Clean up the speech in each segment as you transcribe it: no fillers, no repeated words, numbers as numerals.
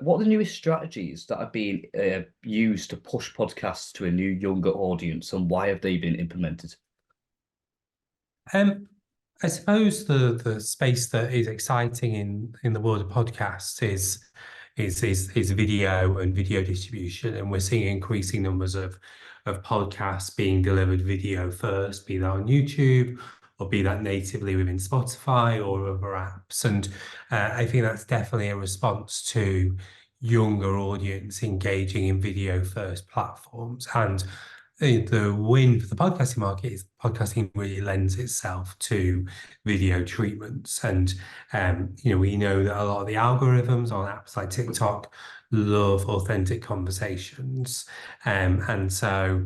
What are the newest strategies that are being used to push podcasts to a new younger audience, and why have they been implemented? Um, I suppose the space that is exciting in the world of podcasts is video and video distribution, and we're seeing increasing numbers of podcasts being delivered video first, be that on YouTube or be that natively within Spotify or other apps. And I think that's definitely a response to younger audience engaging in video first platforms. And the win for the podcasting market is podcasting really lends itself to video treatments. And we know that a lot of the algorithms on apps like TikTok love authentic conversations. And so,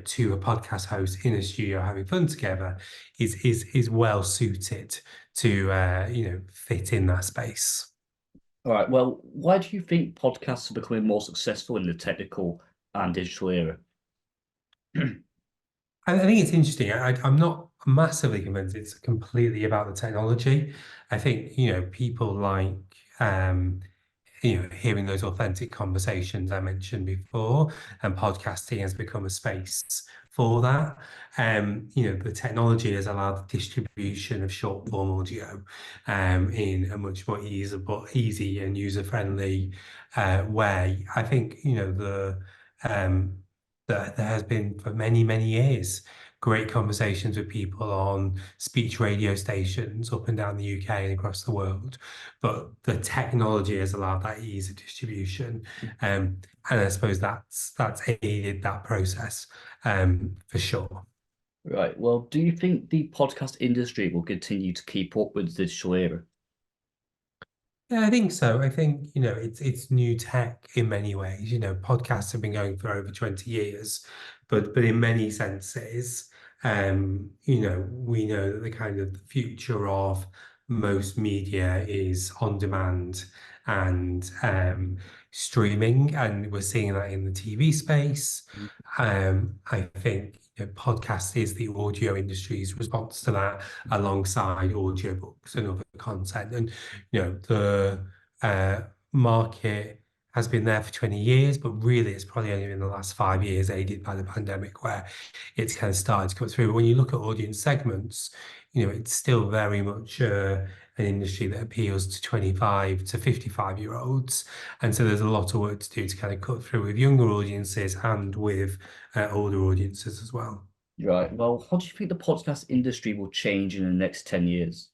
to a podcast host in a studio having fun together is well suited to fit in that space. All right. Well, why do you think podcasts are becoming more successful in the technical and digital era? I think it's interesting. I'm not massively convinced it's completely about the technology. I think, people like, hearing those authentic conversations I mentioned before, and podcasting has become a space for that. The technology has allowed the distribution of short form audio in a much more easy and user-friendly way. I think, um, there has been for many, many years great conversations with people on speech radio stations up and down the UK and across the world. But the technology has allowed that ease of distribution. And I suppose that's aided that process for sure. Right. Well, do you think the podcast industry will continue to keep up with the digital era? Yeah, I think so. I think, it's new tech in many ways. Podcasts have been going for over 20 years, but in many senses, we know that the kind of the future of most media is on demand and streaming, and we're seeing that in the TV space. I think podcast is the audio industry's response to that, alongside audiobooks and other content. And the market has been there for 20 years, but really it's probably only in the last 5 years, aided by the pandemic, where it's kind of started to come through. But when you look at audience segments, it's still very much an industry that appeals to 25 to 55-year-olds. And so there's a lot of work to do to kind of cut through with younger audiences and with older audiences as well. Right. Well, how do you think the podcast industry will change in the next 10 years?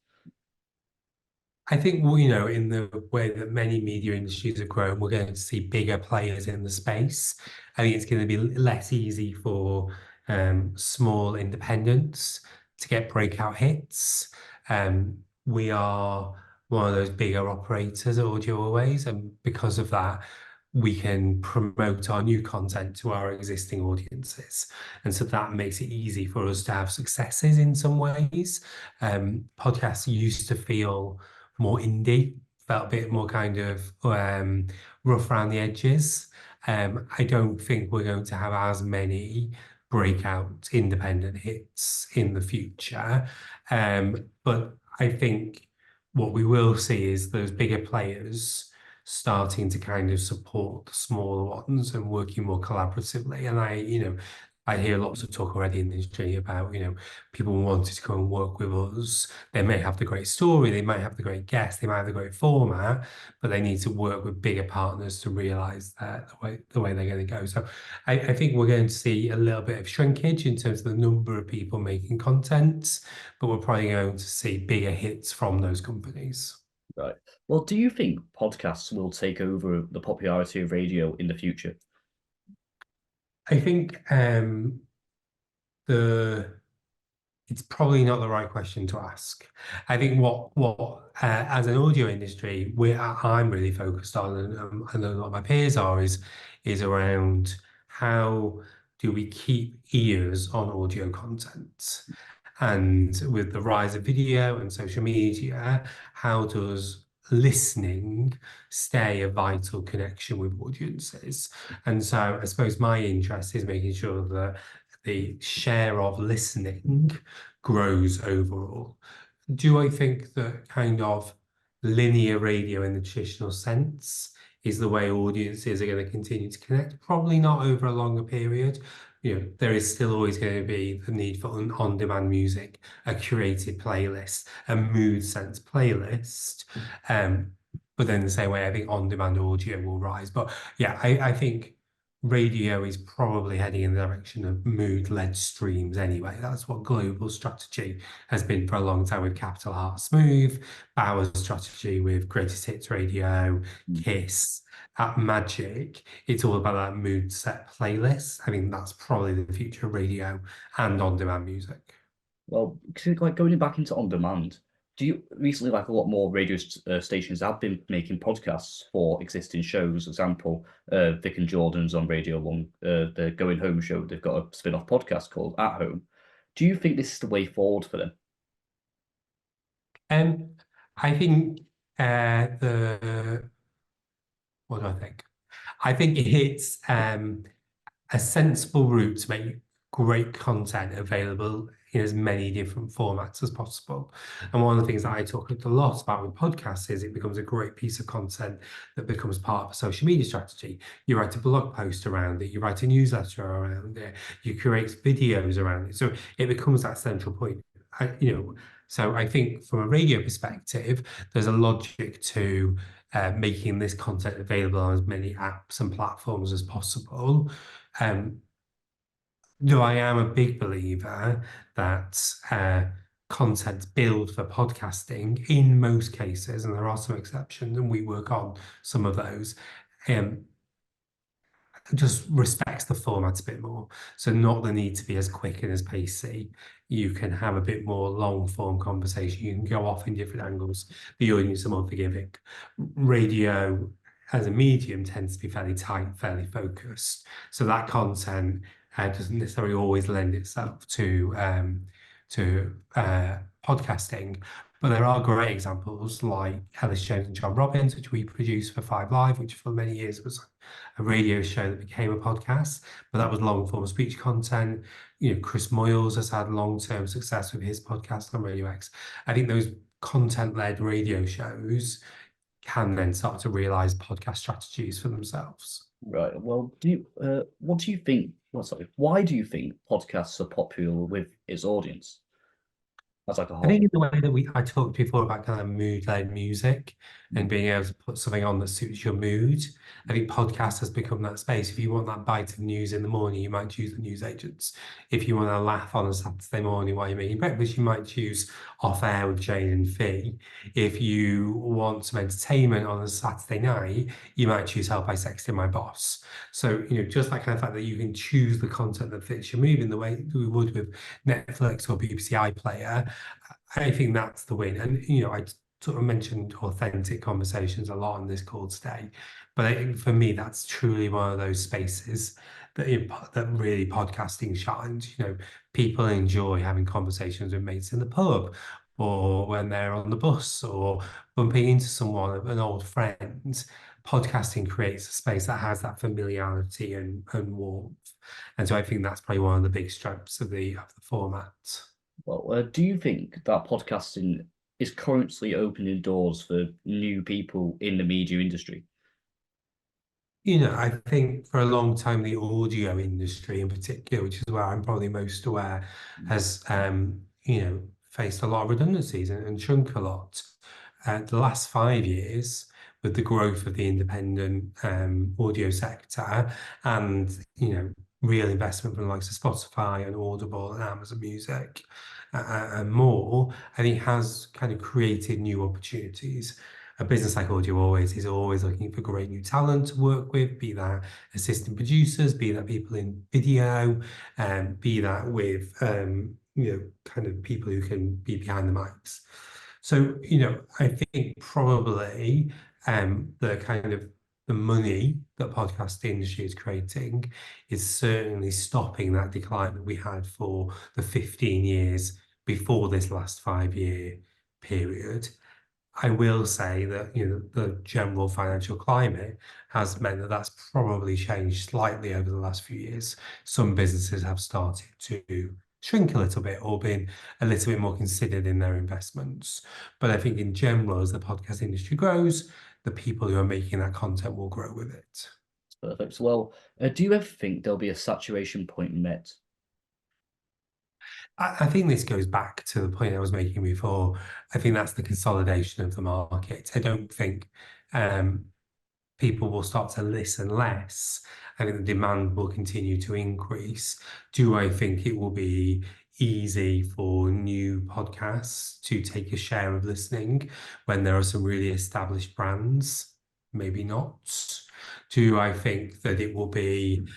I think, well, in the way that many media industries have grown, we're going to see bigger players in the space. I think it's going to be less easy for small independents to get breakout hits. We are one of those bigger operators at Audio Always, and because of that, we can promote our new content to our existing audiences. And so that makes it easy for us to have successes in some ways. Podcasts used to feel more indie, felt a bit more kind of rough around the edges. I don't think we're going to have as many breakout independent hits in the future. But I think what we will see is those bigger players starting to kind of support the smaller ones and working more collaboratively. And I hear lots of talk already in the industry about, people wanting to come and work with us. They may have the great story, they might have the great guest, they might have the great format, but they need to work with bigger partners to realize that the way they're going to go. So I think we're going to see a little bit of shrinkage in terms of the number of people making content, but we're probably going to see bigger hits from those companies. Right. Well, do you think podcasts will take over the popularity of radio in the future? I think the it's probably not the right question to ask. I think what as an audio industry I'm really focused on, and a lot of my peers is around how do we keep ears on audio content, and with the rise of video and social media, how does listening stay a vital connection with audiences? And so I suppose my interest is making sure that the share of listening grows overall. Do I think that kind of linear radio in the traditional sense is the way audiences are going to continue to connect. Probably not over a longer period. There is still always going to be the need for on-demand music, a curated playlist, a mood sense playlist. But then the same way, I think on-demand audio will rise. But yeah, I think radio is probably heading in the direction of mood-led streams anyway. That's what global strategy has been for a long time with Capital Heart Smooth, Bauer's strategy with Greatest Hits Radio, Kiss, at Magic. It's all about that mood set playlist. I think that's probably the future of radio and on-demand music. Well, like going back into on demand, do you recently, like a lot more radio stations have been making podcasts for existing shows? For example, Vic and Jordan's on Radio One, the Going Home show, they've got a spin-off podcast called At Home. Do you think this is the way forward for them? I think what do I think? I think it's a sensible route to make great content available in as many different formats as possible. And one of the things that I talk a lot about with podcasts is it becomes a great piece of content that becomes part of a social media strategy. You write a blog post around it, you write a newsletter around it, you create videos around it. So it becomes that central point. So I think from a radio perspective, there's a logic to making this content available on as many apps and platforms as possible. Though I am a big believer that content build for podcasting in most cases, and there are some exceptions, and we work on some of those, just respects the format a bit more. So not the need to be as quick and as pacey. You can have a bit more long form conversation. You can go off in different angles. The audience are more forgiving. Radio as a medium tends to be fairly tight, fairly focused. So that content doesn't necessarily always lend itself to podcasting. But there are great examples like Ellis Jones and John Robbins, which we produced for 5Live, which for many years was a radio show that became a podcast, but that was long form speech content. Chris Moyles has had long-term success with his podcast on Radio X. I think those content-led radio shows can then start to realize podcast strategies for themselves. Right. Well, what do you think? Well, sorry, why do you think podcasts are popular with its audience? That's like a whole. I think in the way that I talked before about kind of mood-led music and being able to put something on that suits your mood, I think podcast has become that space. If you want that bite of news in the morning, you might choose the news agents. If you want to laugh on a Saturday morning while you're making breakfast, you might choose Off Air with Jane and Fee. If you want some entertainment on a Saturday night, you might choose Help I Sexted My Boss. So, just that kind of fact that you can choose the content that fits your mood in the way that we would with Netflix or BBC iPlayer. I think that's the win. And, I sort of mentioned authentic conversations a lot on this call today, but I think for me, that's truly one of those spaces that really podcasting shines. People enjoy having conversations with mates in the pub or when they're on the bus or bumping into someone, an old friend. Podcasting creates a space that has that familiarity and warmth. And so I think that's probably one of the big strengths of the format. Well, do you think that podcasting is currently opening doors for new people in the media industry? I think for a long time, the audio industry in particular, which is where I'm probably most aware, has, faced a lot of redundancies and shrunk a lot. The last 5 years, with the growth of the independent audio sector and, real investment from the likes of Spotify and Audible and Amazon Music and more, I think has kind of created new opportunities. A business like Audio Always is always looking for great new talent to work with, be that assistant producers, be that people in video, be that with, kind of people who can be behind the mics. So, I think probably the money that podcast industry is creating is certainly stopping that decline that we had for the 15 years before this last 5-year period. I will say that the general financial climate has meant that that's probably changed slightly over the last few years. Some businesses have started to shrink a little bit or been a little bit more considered in their investments. But I think in general, as the podcast industry grows, the people who are making that content will grow with it. Perfect. Well, do you ever think there'll be a saturation point met? I think this goes back to the point I was making before. I think that's the consolidation of the market. I don't think people will start to listen less. I think the demand will continue to increase. Do I think it will be easy for new podcasts to take a share of listening when there are some really established brands? Maybe not. Do I think that it will be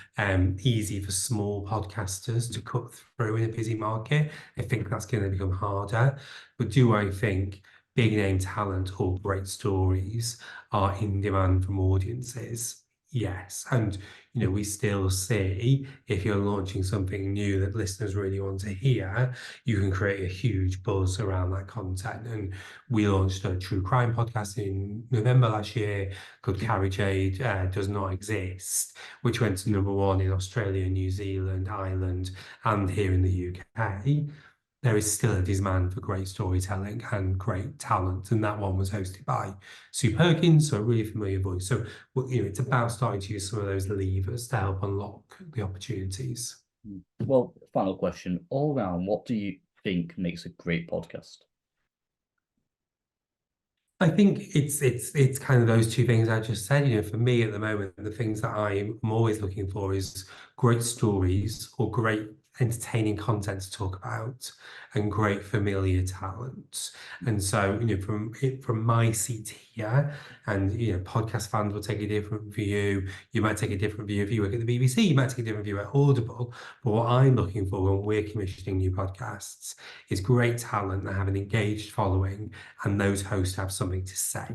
easy for small podcasters to cut through in a busy market? I think that's going to become harder. But do I think big name talent or great stories are in demand from audiences? Yes. And, we still see if you're launching something new that listeners really want to hear, you can create a huge buzz around that content. And we launched a true crime podcast in November last year called Carriage Aid Does Not Exist, which went to #1 in Australia, New Zealand, Ireland, and here in the UK. There is still a demand for great storytelling and great talent, and that one was hosted by Sue Perkins, so a really familiar voice. So, it's about starting to use some of those levers to help unlock the opportunities. Well, final question. All around, what do you think makes a great podcast? I think it's kind of those two things I just said. For me at the moment, the things that I'm always looking for is great stories or great entertaining content to talk about and great familiar talent. And so, from my seat here, and podcast fans will take a different view. You might take a different view if you work at the BBC, you might take a different view at Audible. But what I'm looking for when we're commissioning new podcasts is great talent that have an engaged following and those hosts have something to say.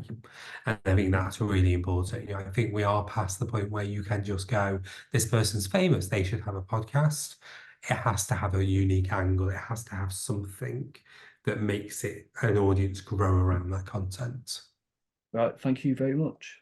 And I think that's really important. I think we are past the point where you can just go, this person's famous, they should have a podcast. It has to have a unique angle. It has to have something that makes it an audience grow around that content. Right, thank you very much.